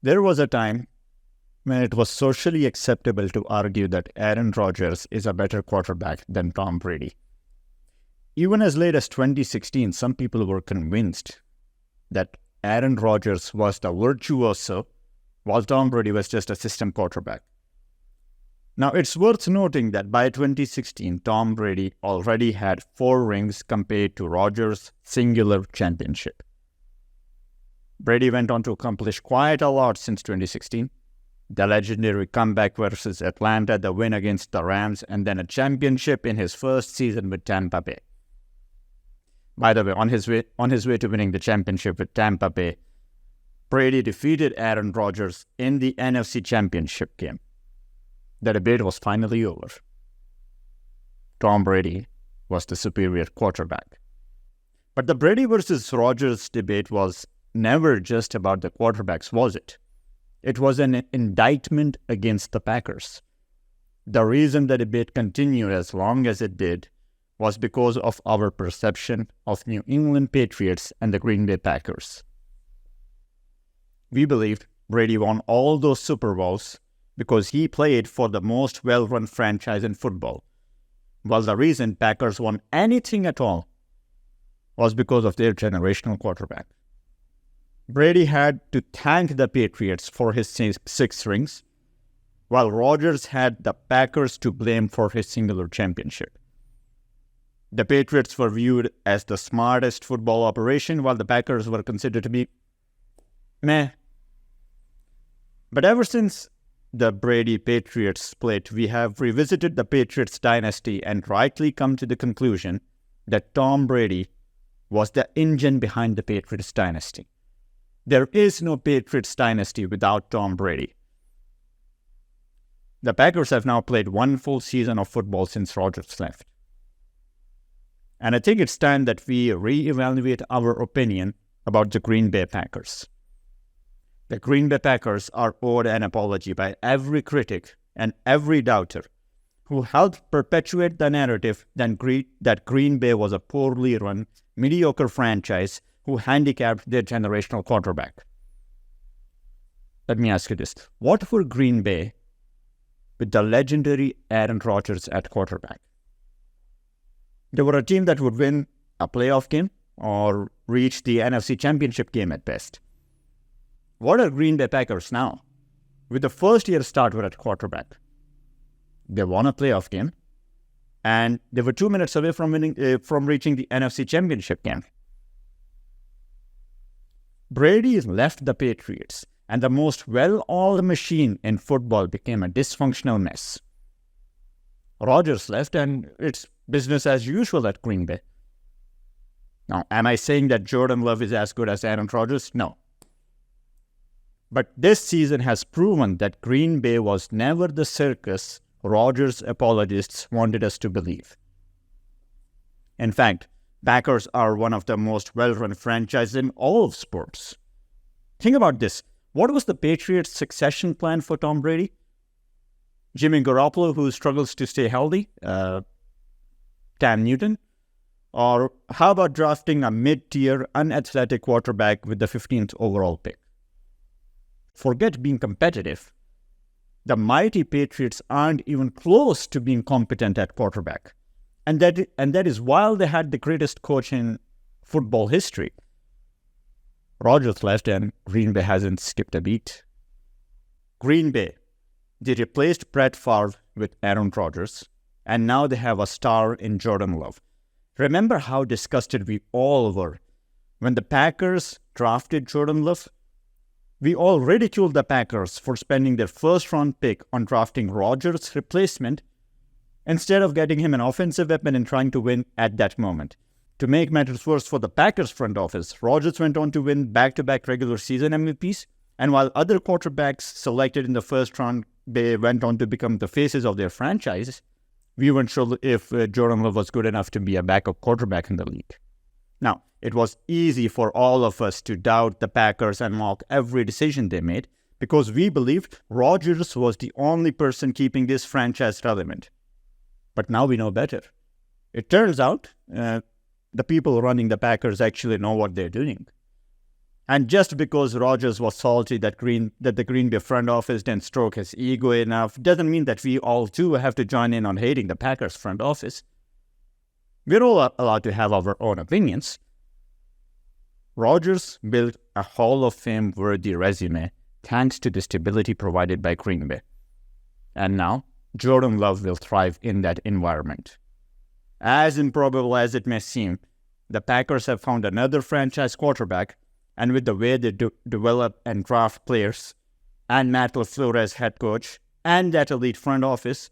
There was a time when it was socially acceptable to argue that Aaron Rodgers is a better quarterback than Tom Brady. Even as late as 2016, some people were convinced that Aaron Rodgers was the virtuoso, while Tom Brady was just a system quarterback. Now, it's worth noting that by 2016, Tom Brady already had 4 rings compared to Rodgers' singular championship. Brady went on to accomplish quite a lot since 2016. The legendary comeback versus Atlanta, the win against the Rams, and then a championship in his first season with Tampa Bay. By the way, on his way to winning the championship with Tampa Bay, Brady defeated Aaron Rodgers in the NFC Championship game. The debate was finally over. Tom Brady was the superior quarterback. But the Brady versus Rodgers debate was never just about the quarterbacks, was it? It was an indictment against the Packers. The reason the debate continued as long as it did was because of our perception of New England Patriots and the Green Bay Packers. We believed Brady won all those Super Bowls because he played for the most well-run franchise in football, while the reason Packers won anything at all was because of their generational quarterback. Brady had to thank the Patriots for his 6 rings, while Rodgers had the Packers to blame for his singular championship. The Patriots were viewed as the smartest football operation, while the Packers were considered to be meh. But ever since the Brady-Patriots split, we have revisited the Patriots dynasty and rightly come to the conclusion that Tom Brady was the engine behind the Patriots dynasty. There is no Patriots dynasty without Tom Brady. The Packers have now played 1 full season of football since Rodgers left. And I think it's time that we reevaluate our opinion about the Green Bay Packers. The Green Bay Packers are owed an apology by every critic and every doubter who helped perpetuate the narrative that Green Bay was a poorly run, mediocre franchise who handicapped their generational quarterback. Let me ask you this. What were Green Bay with the legendary Aaron Rodgers at quarterback? They were a team that would win a playoff game or reach the NFC Championship game at best. What are Green Bay Packers now? With the first-year starter at quarterback, they won a playoff game, and they were 2 minutes away from reaching the NFC Championship game. Brady left the Patriots, and the most well-oiled machine in football became a dysfunctional mess. Rodgers left, and it's business as usual at Green Bay. Now, am I saying that Jordan Love is as good as Aaron Rodgers? No. But this season has proven that Green Bay was never the circus Rodgers apologists wanted us to believe. In fact, Packers are one of the most well-run franchises in all of sports. Think about this. What was the Patriots' succession plan for Tom Brady? Jimmy Garoppolo, who struggles to stay healthy? Cam Newton? Or how about drafting a mid-tier, unathletic quarterback with the 15th overall pick? Forget being competitive. The mighty Patriots aren't even close to being competent at quarterback. And that is while they had the greatest coach in football history. Rodgers left and Green Bay hasn't skipped a beat. Green Bay, they replaced Brett Favre with Aaron Rodgers, and now they have a star in Jordan Love. Remember how disgusted we all were when the Packers drafted Jordan Love? We all ridiculed the Packers for spending their first-round pick on drafting Rodgers' replacement instead of getting him an offensive weapon and trying to win at that moment. To make matters worse for the Packers front office, Rodgers went on to win back-to-back regular season MVPs, and while other quarterbacks selected in the first round, they went on to become the faces of their franchise, we weren't sure if Jordan Love was good enough to be a backup quarterback in the league. Now, it was easy for all of us to doubt the Packers and mock every decision they made because we believed Rodgers was the only person keeping this franchise relevant. But now we know better. It turns out the people running the Packers actually know what they're doing. And just because Rodgers was salty that the Green Bay front office didn't stroke his ego enough doesn't mean that we all too have to join in on hating the Packers front office. We're all allowed to have our own opinions. Rodgers built a Hall of Fame-worthy resume thanks to the stability provided by Green Bay. And now, Jordan Love will thrive in that environment. As improbable as it may seem, the Packers have found another franchise quarterback, and with the way they develop and draft players, and Matt LaFleur as head coach, and that elite front office,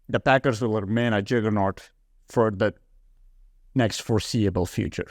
the Packers will remain a juggernaut for the next foreseeable future.